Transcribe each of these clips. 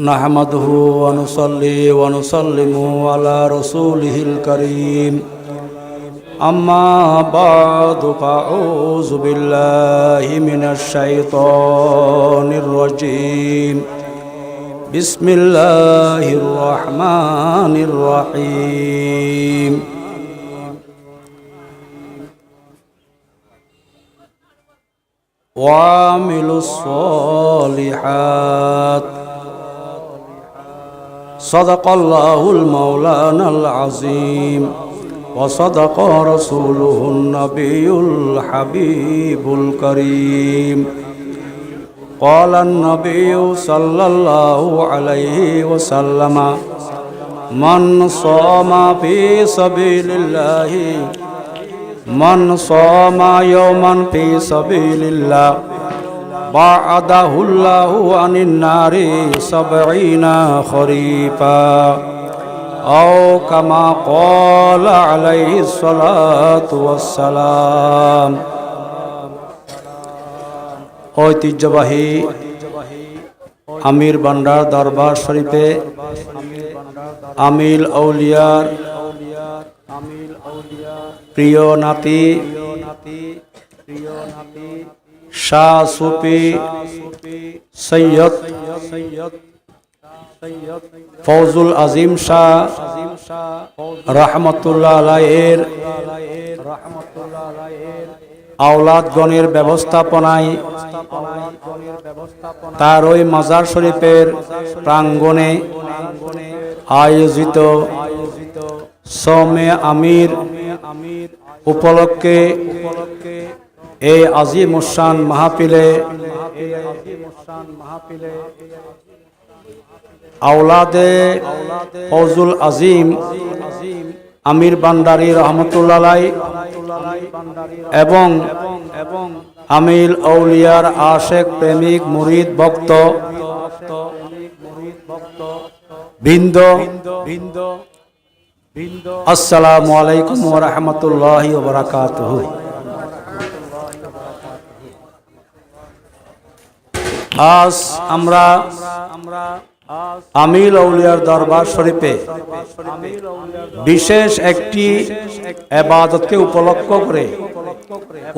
नहमदुहु व नुसल्ली व नुसल्लिमु अला रसूलिहिल करीम अम्मा बादु फ़अऊज़ु बिल्लाहि मिनश शैतानिर रजीम बिस्मिल्लाहिर रहमानिर रहीम वामिलुस सालिहात सदक़ल्लाहुल मौलानाल अज़ीम व सदक़ रसूलुहुन नबियुल हबीबुल करीम क़ालन नबिय्यु सल्लल्लाहु अलैहि वसल्लम मन सामा फी सबीलिल्लाहि मन सामा यौमन फी सबीलिल्लाह बाअदहुल्लाहु अनिन नारि सबईना खरीफा औ कमा क़ाल अलैहि सलातु वस्सलाम। ঐতিহ্যবাহী আমির বান্ডার দরবার শরীফে আমিল আউলিয়ার প্রিয় নাতি শাহ সুফি সৈয়দ ফৌজুল আজিম শাহ রহমতুল্লাহ আলাইহির আওলাদগণের ব্যবস্থাপনায় তার ওই মাজার শরীফের প্রাঙ্গণে আয়োজিত সৌমে আমির উপলক্ষে এই আজিমুশান মাহফিলে আওলাদে ফৌজুল আজিম আমির বান্ডারি রহমতুল্লাহ আলাইহি এবং আমিল আউলিয়ার আশেক প্রেমিক মুরিদ ভক্ত বৃন্দ আসসালামু আলাইকুম ওয়া রাহমাতুল্লাহি ওয়া বারাকাতুহু। আজ আমরা আমিল আউলিয়ার দরবার শরীফে বিশেষ একটি ইবাদতকে উপলক্ষ করে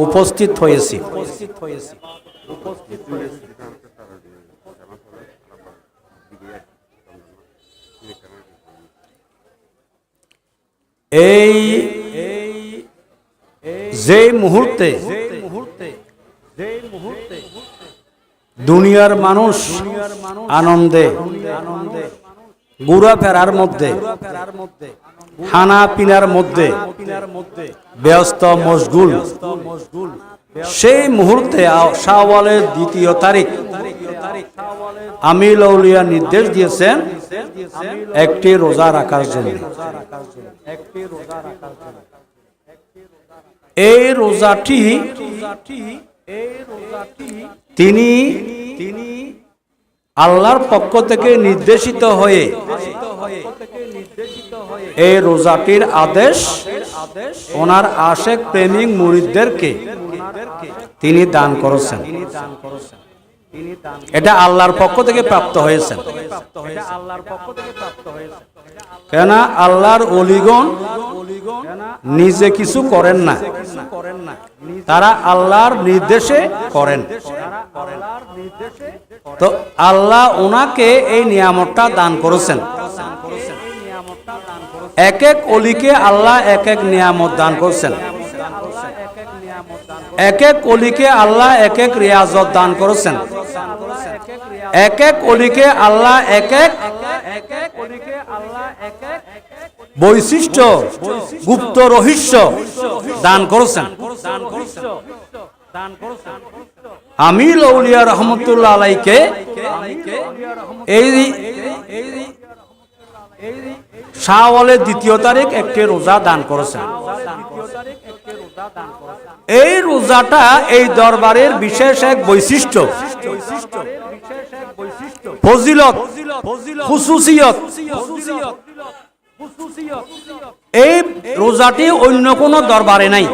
উপস্থিত হয়েছি। এই যে মুহূর্তে দুনিয়ার মানুষ আনন্দে ঘোরাফেরার মধ্যে খানা পিনার মধ্যে ব্যস্ত মশগুল, সেই মুহূর্তে শাওয়ালের ২য় তারিখ আমিল আউলিয়া নির্দেশ দিয়েছেন একটি রোজা রাখার জন্য। এই রোজাটি তিনি আল্লাহর পক্ষ থেকে নির্দেশিত হয়ে এই রোজাটির আদেশ ওনার আশেক প্রেমিক মুরিদদেরকে তিনি দান করেছেন। এটা আল্লাহর পক্ষ থেকে প্রাপ্ত হয়েছে। কেন আল্লাহর ওলিগণ নিজে কিছু করেন না, তারা আল্লাহর নির্দেশে করেন। তো আল্লাহ ওনাকে এই নিয়ামতটা দান করেছেন। এক এক ওলিকে আল্লাহ এক এক নিয়ামত দান করেছেন, এক এক ওলিকে আল্লাহ এক এক রিয়াজত দান করেছেন, এক এক ওলিকে আল্লাহ এক এক বৈশিষ্ট্য গুপ্ত রহস্য দান করেছেন। আমিল আউলিয়া রহমতুল্লাহ আলাইহিকে এই শাওয়ালের ২য় তারিখ একটি রোজা দান করেছেন। এই রোজাটা এই দরবারের বিশেষ এক বৈশিষ্ট্য, ফজিলত, খুসুসিয়ত। এই রোজাটি অন্য কোন দরবারে নাই,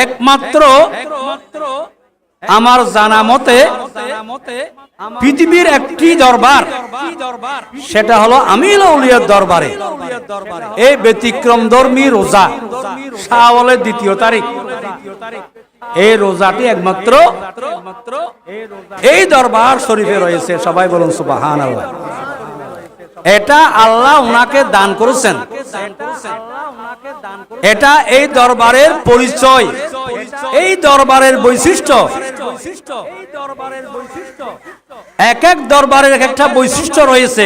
একমাত্র আমার জানা মতে পৃথিবীর একটি দরবার, সেটা হলো আমিল আউলিয়ার দরবারে এই ব্যতিক্রম ধর্মী রোজা শাওয়ালের 2 তারিখ, এই রোজাটি একমাত্র এই দরবার শরীফে রয়েছে। সবাই বলুন সুবহানাল্লাহ। এটা আল্লাহ ওনাকে দান করেছেন, এটা এই দরবারের পরিচয়, এই দরবারের বৈশিষ্ট্য। এক এক দরবারের এক একটা বৈশিষ্ট্য রয়েছে।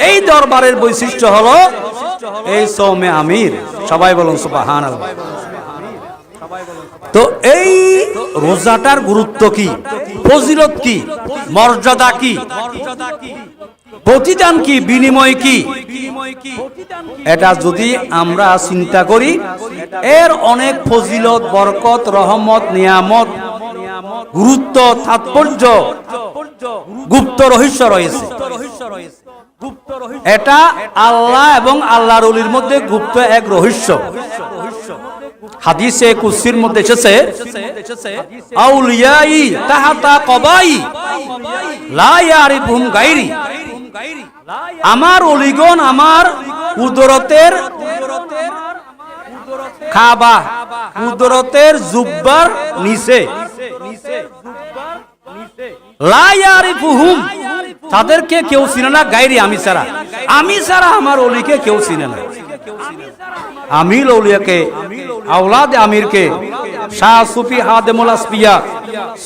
এই দরবারের বৈশিষ্ট্য হলো এই সৌমে আমির। সবাই বলুন সুবহানাল্লাহ। তো এই রোজাটার গুরুত্ব কি, ফজিলত কি, মর্যাদা কি, প্রতিদান কি, বিনিময় কি, এটা যদি আমরা চিন্তা করি, এর অনেক ফজিলত, বরকত, রহমত, নিয়ামত, গুরুত্ব, তাৎপর্য, গুপ্ত রহস্য রয়েছে। এটা আল্লাহ এবং আল্লাহর ওলির মধ্যে গুপ্ত এক রহস্য। হাদিসে কুদসির মধ্যে এসেছে, আউলিয়াই তাহাতা কবাই লা ইয়ারিফুহুম গায়রি। আমার ওলিগণ আমার কুদরতের কাবা, কুদরতের জুব্বার নিচে, লা ইয়ারিফুহুম, তাদেরকে কেউ চিনে না, গায়রি, আমি ছাড়া, আমি ছাড়া আমার ওলিকে কেউ চিনে না। আমিল আউলিয়াকে, আওলাদ আমিরকে, শাহ সুফি হাদেমুল আসফিয়া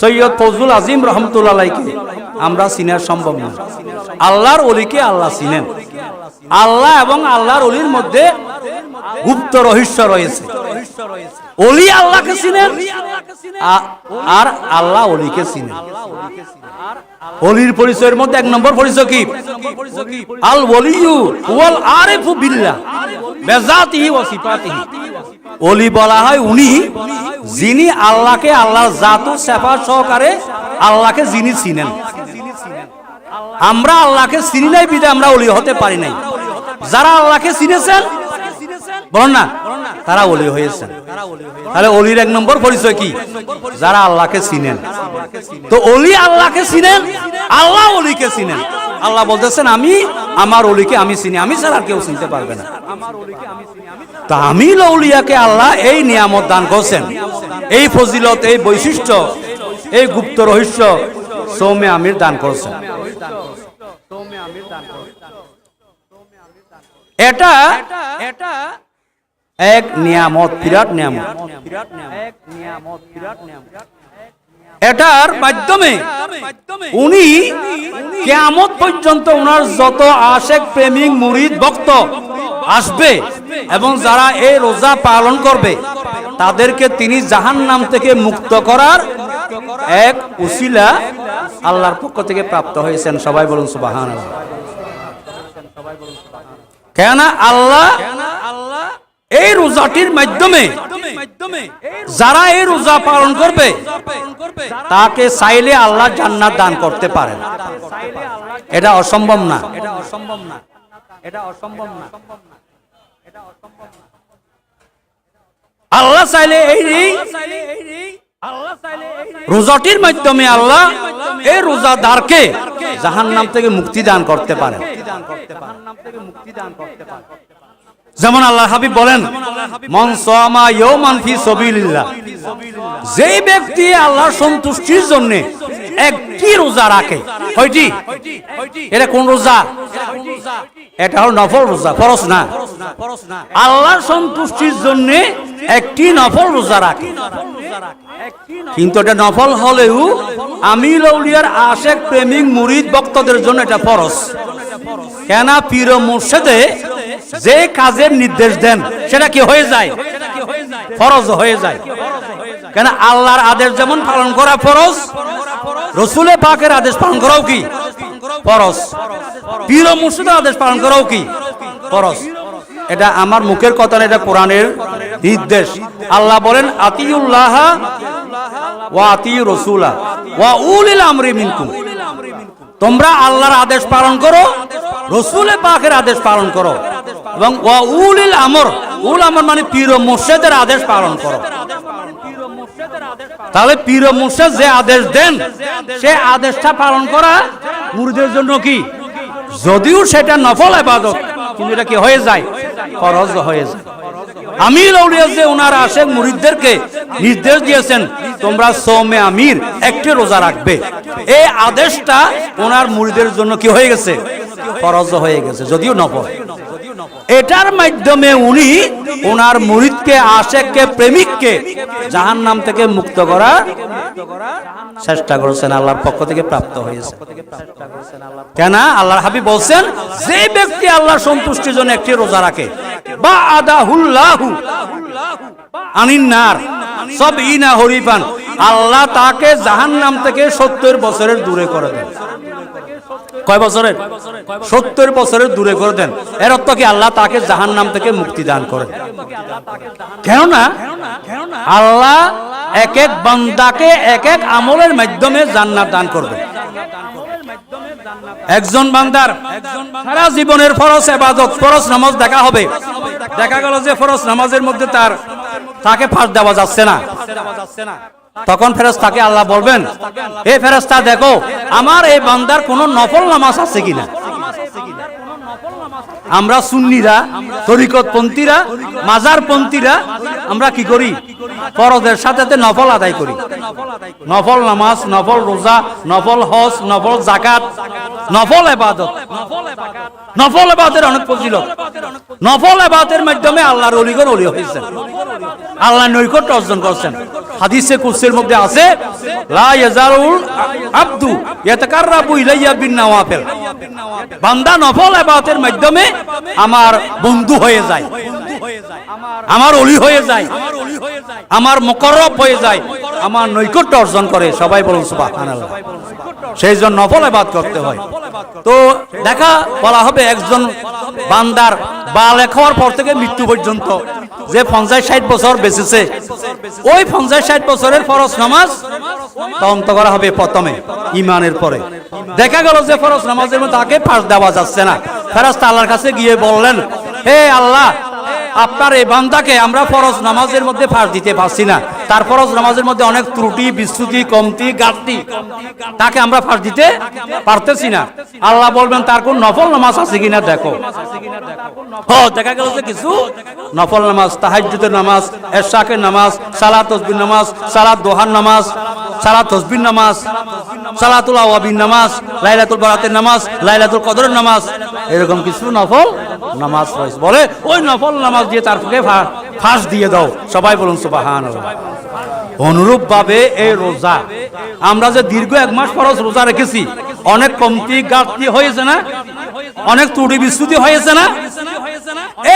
সৈয়দ ফজলুল আজিম রহমতুল্লাহ আলাইকে আমরা চিনা সম্ভব না। আল্লাহর ওলিকে আল্লাহ চিনেন। আল্লাহ এবং আল্লাহর ওলির মধ্যে গুপ্ত রহস্য রয়েছে। ওলি আল্লাহকে চিনেন আর আল্লাহ ওলিকে চিনেন। ওলির পরিচয়ের মধ্যে 1 নম্বর পরিচয় কি? আল ওলিয়ু ওয়াল আরিফু বিল্লাহ বিজাতিহি ওয়া সিফাতিহি। ওলি বলা হয় উনি যিনি আল্লাহকে আল্লাহর জাত ও সিফাত সহকারে আল্লাহকে যিনি চিনেন। আমরা আল্লাহকে চিনি নাই বিধায় আমরা ওলি হতে পারি নাই। যারা আল্লাহকে চিনেছেন, বলেন না, তারা ওলি হয়েছেন। তাহলে ওলির 1 নম্বর পরিচয় কি? যারা আল্লাহকে চিনেন। তো ওলি আল্লাহকে চিনেন, আল্লাহ ওলিকে চিনেন। আল্লাহ বলতেছেন, আমি আমার ওলিকে আমি চিনি, আমি ছাড়া কেউ চিনতে পারবে না। তা আমিল আউলিয়াকে আল্লাহ এই নিয়ামত দান করছেন, এই ফজিলত, এই বৈশিষ্ট্য, এই গুপ্ত রহস্য সৌমে আমির দান করছেন। এটা এক নিয়ামত, বিরাট নিয়ামত। এটার মাধ্যমে উনি কিয়ামত পর্যন্ত ওনার যত আশেক, প্রেমিক, মুরিদ, ভক্ত আসবে এবং যারা এই রোজা পালন করবে তাদেরকে তিনি জাহান্নাম থেকে মুক্ত করার এক উসিলা আল্লাহর পক্ষ থেকে প্রাপ্ত হয়েছেন। সবাই বলুন সুবহানাল্লাহ। কেন আল্লাহ এই রোজাটির মাধ্যমে যারা এই রোজা পালন করবে তাকে চাইলে আল্লাহ জান্নাত দান করতে পারেন। এটা অসম্ভব না, আল্লাহ চাইলে এই রোজাটির মাধ্যমে আল্লাহ এই রোজাদারকে জাহান্নাম থেকে মুক্তি দান করতে পারেন। যেমন আল্লাহ হাবিব বলেন, মান সামা ইয়াওমান ফি সাবিলিল্লাহ, যে ব্যক্তি আল্লাহর সন্তুষ্টির জন্য একটি রোজা রাখে। হয়টি এটা কোন রোজা? এটা হলো নফল রোজা, ফরজ না। আল্লাহর সন্তুষ্টির জন্য একটি নফল রোজা রাখে, কিন্তু এটা নফল হলেও আমিল আউলিয়ার আশেক, প্রেমিক, মুরিদ, ভক্তদের জন্য এটা ফরজ। কেন? পীর ও মুর্শিদে যে কাজের নির্দেশ দেন সেটা কি হয়ে যায়? ফরজ হয়ে যায়। কেন? আল্লাহর আদেশ যেমন পালন করা ফরজ, রাসূল পাকের আদেশ পালন করাও কি ফরজ, পীর ও মুর্শিদের আদেশ পালন করাও কি ফরজ। এটা আমার মুখের কথা না, এটা কোরআনের নির্দেশ। আল্লাহ বলেন, আতিউল্লাহ ওয়া আতিউর রাসূলা ওয়া উলিল আমরি মিনকুম, তোমরা আল্লাহর আদেশ পালন করো, রাসূল পাকের আদেশ পালন করো, এবং ওয়া উলিল আমর, উল আমর মানে পীর ও মুর্শিদের আদেশ পালন করো। তাহলে পীর ও মুর্শিদ যে আদেশ দেন সে আদেশটা পালন করা মুরিদের জন্য কি, যদিও সেটা নফল ইবাদত, কিন্তু এটা কি হয়ে যায়, ফরজ হয়ে যায়। আমির আউলিয়া যে ওনার আশেক মুরিদদেরকে নির্দেশ দিয়েছেন তোমরা সৌমে আমির একটি রোজা রাখবে, এই আদেশটা ওনার মুরিদের জন্য কি হয়ে গেছে, ফরজ হয়ে গেছে, যদিও নফল। এটার মাধ্যমে উনি ওনার মুরিদকে, আশেককে, প্রেমিককে জাহান্নাম থেকে মুক্ত করার চেষ্টা করেছেন, আল্লাহর পক্ষ থেকে প্রাপ্ত হয়েছে। কেন আল্লাহর হাবিব বলছেন, যে ব্যক্তি আল্লাহর সন্তুষ্টির জন্য একটি রোজা রাখে বা আদাহুল্লাহু আনিন্নার সাবঈনা হরিফান, আল্লাহ তাকে জাহান্নাম থেকে 70 বছরের দূরে করে দেন। কয় বছরের? 70 বছরের দূরে করে দেন। এর অর্থ কি আল্লাহ তাকে জাহান্নাম থেকে মুক্তি দান করেন। কেননা আল্লাহ এক এক বান্দাকে এক এক আমলের মাধ্যমে জান্নাত দান করবেন। একজন বান্দার সারা জীবনের ফরজ ইবাদত, ফরজ নামাজ দেখা হবে, দেখা গেল যে ফরজ নামাজের মধ্যে তাকে ফাঁস দেওয়া যাচ্ছে না, তখন ফেরেশতাকে আল্লাহ বলবেন, এ ফেরেশতা দেখো আমার এই বান্দার কোন নফল নামাজ আছে কিনা। আমরা সুন্নিরা, তরিকতপন্থীরা, মাজারপন্থীরা আমরা কি করি, ফরজের সাথে নফল আদায় করি, নফল নামাজ, নফল রোজা, নফল হজ, নফল যাকাত, নফল ইবাদত। নফল ইবাদতের অনেক ফজিলত, নফল ইবাদতের মাধ্যমে আল্লাহর ওলিগণ ওলি হয়েছেন, আল্লাহর নৈকট্য অর্জন করছেন। হাদিসে কুদসির মধ্যে আছে, লা ইয়াজালুল আবদু ইয়াতাকাররাবু ইলাইয়া বিন নওয়াফিল, বান্দা নফল ইবাদতের মাধ্যমে আমার বন্ধু হয়ে যায়, আমার ওলি হয়ে যায়, আমার মুকররব হয়ে যায়, আমার নৈকট্য অর্জন করে। সবাই বলুন সুবহানাল্লাহ। সেই জন্য নফল ইবাদত করতে হয়। তো বলা হবে একজন বান্দার বালেগ হওয়ার পর থেকে মৃত্যু পর্যন্ত যে 50-60 বছর বেঁচেছে, ওই 50-60 বছরের ফরজ নামাজ তদন্ত করা হবে প্রথমে ঈমানের পরে। দেখা গেল যে ফরজ নামাজের মধ্যে তাকে ফাঁস দেওয়া যাচ্ছে না, ফেরেশতা আল্লাহর কাছে গিয়ে বললেন, হে আল্লাহ, আপনার এই বান্দাকে আমরা ফরজ নামাজের মধ্যে ফাঁস দিতে পারছি না, তার ফরজ নামাজের মধ্যে অনেক ত্রুটি, বিচ্যুতি, কমতি, ঘাটতি, তাকে আমরা ফাঁস দিতে পারতেছি না। আল্লাহ বলবেন তার কোন নফল নামাজ আছে কিনা দেখো। দেখা গেল যে কিছু নফল নামাজ, তাহাজ্জুদের নামাজ, এশাকের নামাজ, সালাত তাসবিহ নামাজ, সালাত দোহার নামাজ, সালাত তাসবিহ নামাজ, সালাতুল আওয়াবিন নামাজ, লাইলাতুল বারাতের নামাজ, লাইলাতুল কদরের নামাজ, এরকম কিছু নফল নামাজ রয়েছে। বলে ওই নফল নামাজ দিয়ে তার ফাঁস দিয়ে দাও। সবাই বলুন সুবহানাল্লাহ। অনুরূপ ভাবে এই রোজা, আমরা যে দীর্ঘ 1 মাস ফরজ রোজা রেখেছি, অনেক কমতি ঘাটতি হয়েছে না, অনেক ত্রুটি বিচ্যুতি হয়েছে না,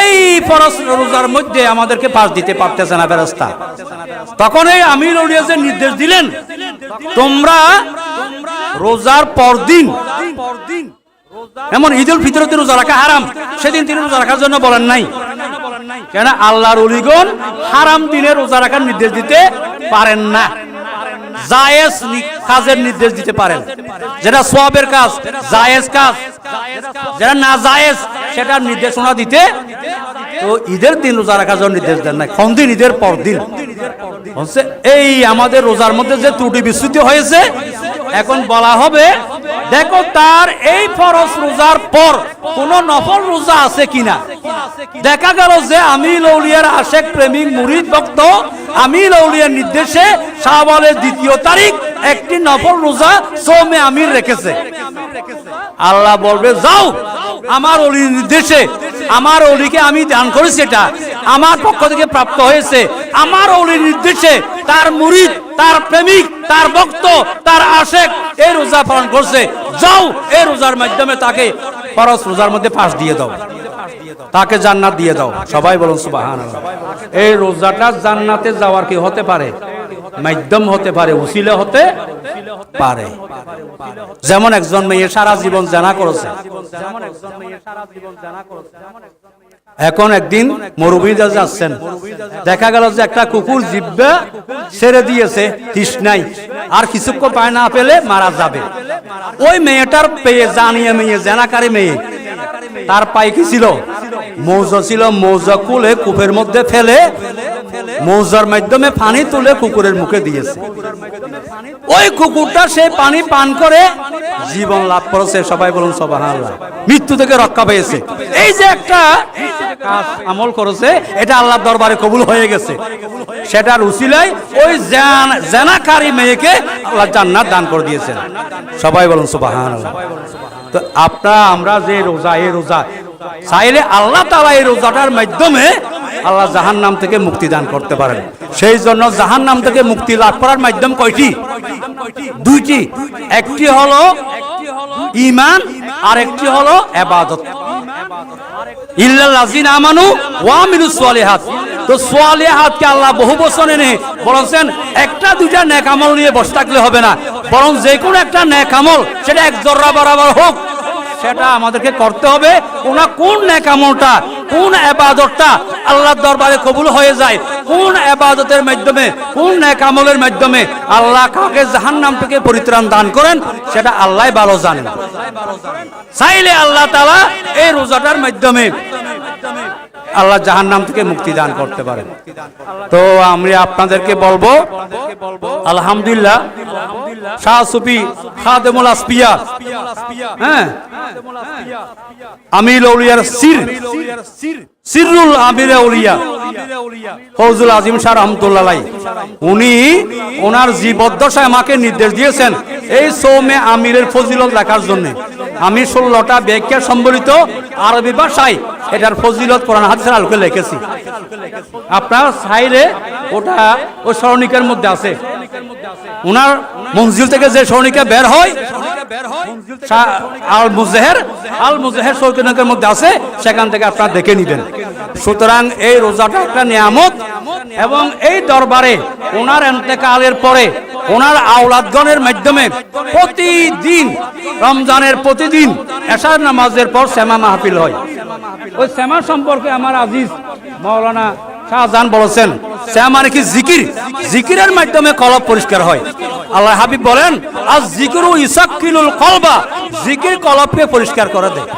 এই ফরজ রোজার মধ্যে আমাদেরকে পাস দিতে পারতেছে না ফেরেশতা। তখন এই আমির আউলিয়া যে নির্দেশ দিলেন, তোমরা রোজার পরদিন, এমন ঈদুল ফিতরতে রোজা রাখা হারাম, সেদিন তিনি রোজা রাখার জন্য বলেন নাই। কেন আল্লাহর ওলিগণ হারাম দিনে রোজা রাখার নির্দেশ দিতে পারেন না, জায়েজ কাজের নির্দেশ দিতে পারেন, যেটা সওয়াবের কাজ, জায়েজ কাজ, যেটা না জায়েজ সেটার নির্দেশনা দিতে। তো ঈদের দিন রোজা রাখার জন্য নির্দেশ দেন না, কোন দিন? ঈদের পর দিন। এই আমাদের রোজার মধ্যে যে ত্রুটি বিচ্যুতি হয়েছে, এখন বলা হবে দেখো তার এই ফরজ রোজার পর কোন নফল রোজা আছে কিনা। দেখা গেল যে আমির আউলিয়ার আশেক, প্রেমিক, মুরিদ, ভক্ত আমির আউলিয়ার নির্দেশে শাওয়ালের 2য় তারিখ একটি নফল রোজা সৌমে আমির রেখেছে। আল্লাহ বলবে যাও, আমার ওলির নির্দেশে, আমার ওলিকে আমি দান করেছি, এটা আমার পক্ষ থেকে প্রাপ্ত হয়েছে, আমার ওলির নির্দেশে তার মুরিদ, তার প্রেমিক, তার ভক্ত, তার আশেক এই রোজা পালন করছে, যাও এই রোজার মাধ্যমে তাকে ফরজ রোজার মধ্যে পাস দিয়ে দাও, তাকে জান্নাত দিয়ে দাও। সবাই বলুন সুবহানাল্লাহ। এই রোজাটা জান্নাতে যাওয়ার কি হতে পারে? মাধ্যম হতে পারে, উসিলা হতে পারে। যেমন একজন মেয়ে সারা জীবন জানা করেছে, এখন একদিন মরুভূমিতে যাচ্ছেন, দেখা গেল যে একটা কুকুর জিহ্বা ছেড়ে দিয়েছে তৃষ্ণায়, আর কিছুক্ষণ পায় না পেলে মারা যাবে। ওই মেয়েটার পেয়ে জানিয়ে মেয়ে, জানাকারী মেয়ে, তার পায়ে কি ছিল? মৌজা ছিল। মৌজা খুলে কূপের মধ্যে ফেলে মৌজার মাধ্যমে পানি তুলে কুকুরের মুখে দিয়েছে। ওই কুকুরটা সেই পানি পান করে জীবন লাভ করেছে। সবাই বলুন সুবহানাল্লাহ। মৃত্যু থেকে রক্ষা পেয়েছে। এই যে একটা কাজ আমল করেছে, এটা আল্লাহর দরবারে কবুল হয়ে গেছে। সেটার উসিলায় ওই জানাকারী মেয়েকে আল্লাহ জান্নাত দান করে দিয়েছেন। সবাই বলুন সুবহানাল্লাহ। তো আমরা যে রোজা, এই রোজা চাইলে আল্লাহ তাআলা এই রোজাটার মাধ্যমে আল্লাহ জাহান্নাম থেকে মুক্তি দান করতে পারেন। সেই জন্য জাহান্নাম থেকে মুক্তি লাভ করার মাধ্যম কয়টি? দুইটি। একটি হলো ঈমান, আর একটি হলো ইবাদত। ইল্লাল্লাযিনা আমানু ওয়া আমিলুস সালিহাত। তো সালিহাতকে আল্লাহ বহু বচন এনে বলেছেন, একটা দুইটা নেক আমল নিয়ে বসে থাকলে হবে না, বরং যে কোনো একটা নেক আমল, সেটা এক জররা বরাবর হোক, সেটা আমাদেরকে করতে হবে। কোন নেক আমলটা, কোন ইবাদতটা আল্লাহর দরবারে কবুল হয়ে যায়, কোন ইবাদতের মাধ্যমে, কোন নেক আমলের মাধ্যমে আল্লাহ কাকে জাহান্নাম থেকে পরিত্রাণ দান করেন, সেটা আল্লাহই ভালো জানেন। চাইলে আল্লাহ তাআলা এই রোজাটার মাধ্যমে আল্লাহ জাহান্নাম থেকে মুক্তি দান করতে পারেন। তো আমি আপনাদেরকে বলবো, আলহামদুলিল্লাহ, শাহ সুফি খাদেমুল আসপিয়া, হ্যাঁ, আমির আউলিয়ার সিররুল আমির আউলিয়া ফৌজুল আজিম শাহ রহমতুল্লাহ আলাইহি, উনি ওনার জীবদ্দশায় আমাকে নির্দেশ দিয়েছেন এই সৌমে আমিরের ফজিলত লেখার জন্য। আমি 16টা ব্যাখ্যা সম্বলিত আরবি ভাষায় এটার ফজিলত কোরআন হাদিসের আলোকে লিখেছি। আপনার চাইলে ওটা ওই স্মরণিকার মধ্যে আছে। ওনার মঞ্জিল থেকে যে স্মরণিকা বের হয়, আল মুজাহের স্মরণিকার মধ্যে আছে, সেখান থেকে আপনারা দেখে নিবেন। সুতরাং এই রোজাটা একটা নিয়ামত, এবং এই দরবারে ওনার ইন্তেকালের পরে ওনার আওলাদগণের মাধ্যমে প্রতিদিন রমজানের প্রতিদিন এশার নামাজের পর সেমা মাহফিল হয়। ওই সেমা সম্পর্কে আমার আজিজ মাওলানা শাহজাহান বলেছেন, সেমা মানে কি? জিকিরের মাধ্যমে কলব পরিষ্কার হয়। আল্লাহ হাবিব বলেন, আজ জিকরু ইসাক্কিলুল কলবা, জিকির কলবকে পরিষ্কার করে দেয়।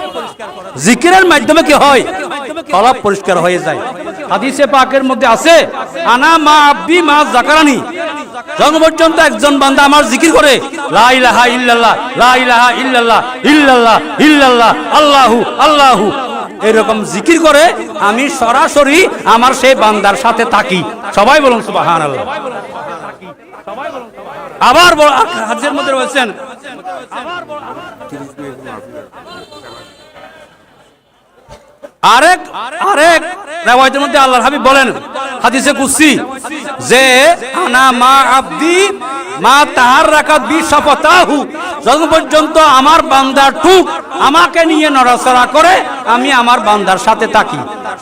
জিকিরের মাধ্যমে কি হয়? কলব পরিষ্কার হয়ে যায়। হাদিসে পাকের মধ্যে আছে, আনা মা আব্দি মা যাকারানি, যখন পর্যন্ত একজন বান্দা আমার জিকির করে, লা ইলাহা ইল্লাল্লাহ, লা ইলাহা ইল্লাল্লাহ, ইল্লাল্লাহ ইল্লাল্লাহ, আল্লাহু আল্লাহু, এরকম জিকির করে, আমি সরাসরি আমার সেই বান্দার সাথে থাকি। সবাই বলুন সুবহানাল্লাহ। আবার হাদিসের মধ্যে বলেছেন, আরেক রিওয়ায়াতের মধ্যে আল্লাহর হাবিব বলেন, হাদিসে কুদসি, যে আনা মা আব্দি মা তাহাররাকাত বি শাফাতাহু, যতক্ষণ পর্যন্ত আমার বান্দার টুক আমাকে নিয়ে নড়াচড়া করে, আমি আমার বান্দার সাথে থাকি।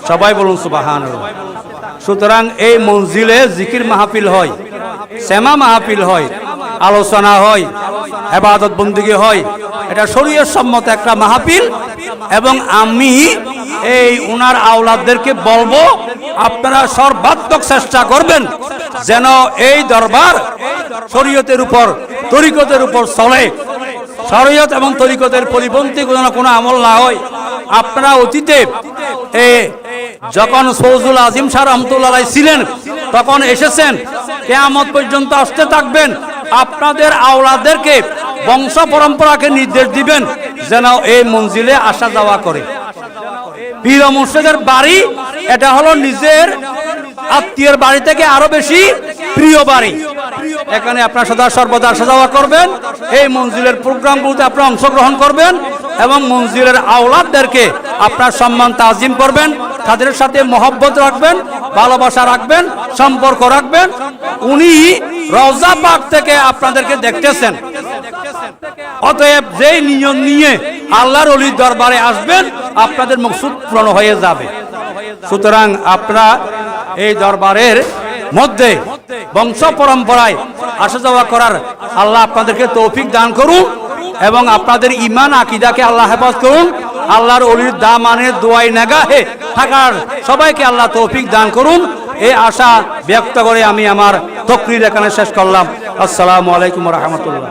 সবাই বলুন সুবহানাল্লাহ। সুতরাং এই মঞ্জিলে জিকির মাহফিল হয়, সেমা মাহফিল হয়, আলোচনা হয়, ইবাদত বন্দেগী হয়। এটা শরীয়ত সম্মত একটা মাহফিল। এবং আমি এই উনার আওলাদদেরকে বলবো, আপনারা সর্বাত্মক চেষ্টা করবেন যেন এই দরবার শরীয়তের উপর, তরিকতের উপর চলে। শরীয়ত এবং তরিকতের পরিপন্থী কোনো আমল না হয়। আপনারা অতীতে যখন ফৌজুল আজিম শাহ রহমতুল্লাহ আলাইহি ছিলেন, তখন এসেছেন, কিয়ামত পর্যন্ত আসতে থাকবেন। আপনাদের আওলাদদেরকে, বংশ পরম্পরাকে নির্দেশ দিবেন যেন এই মঞ্জিলে আসা যাওয়া করে। পীর মুর্শিদের বাড়ি এটা হলো নিজের আত্মীয়ের বাড়ি থেকে আরো বেশি প্রিয় বাড়ি। এখানে আপনার সদা সর্বদা আসা যাওয়া করবেন, এই মঞ্জিলের প্রোগ্রামগুলোতে আপনারা অংশগ্রহণ করবেন, এবং মঞ্জিলের আওলাদদেরকে আপনার সম্মান তাজিম করবেন, তাদের সাথে মহব্বত রাখবেন, ভালোবাসা রাখবেন, সম্পর্ক রাখবেন। উনি রওজা পাক থেকে আপনাদেরকে দেখতেছেন। অতএব যেই নিয়ম নিয়ে আল্লাহর ওলির দরবারে আসবেন, আপনাদের মকসুদ পূরণ হয়ে যাবে। সুতরাং আপনারা এই দরবারের মধ্যে বংশ পরম্পরায় আসা যাওয়া করার আল্লাহ আপনাদেরকে তৌফিক দান করুন, এবং আপনাদের ঈমান আকীদাকে আল্লাহ হেফাজত করুন। আল্লাহর ওলির দামানে দোয়াই নেগাহে থাকার সবাইকে আল্লাহ তৌফিক দান করুন। এই আশা ব্যক্ত করে আমি আমার তকরীর এখানে শেষ করলাম। আসসালামু আলাইকুম ওয়া রাহমাতুল্লাহ।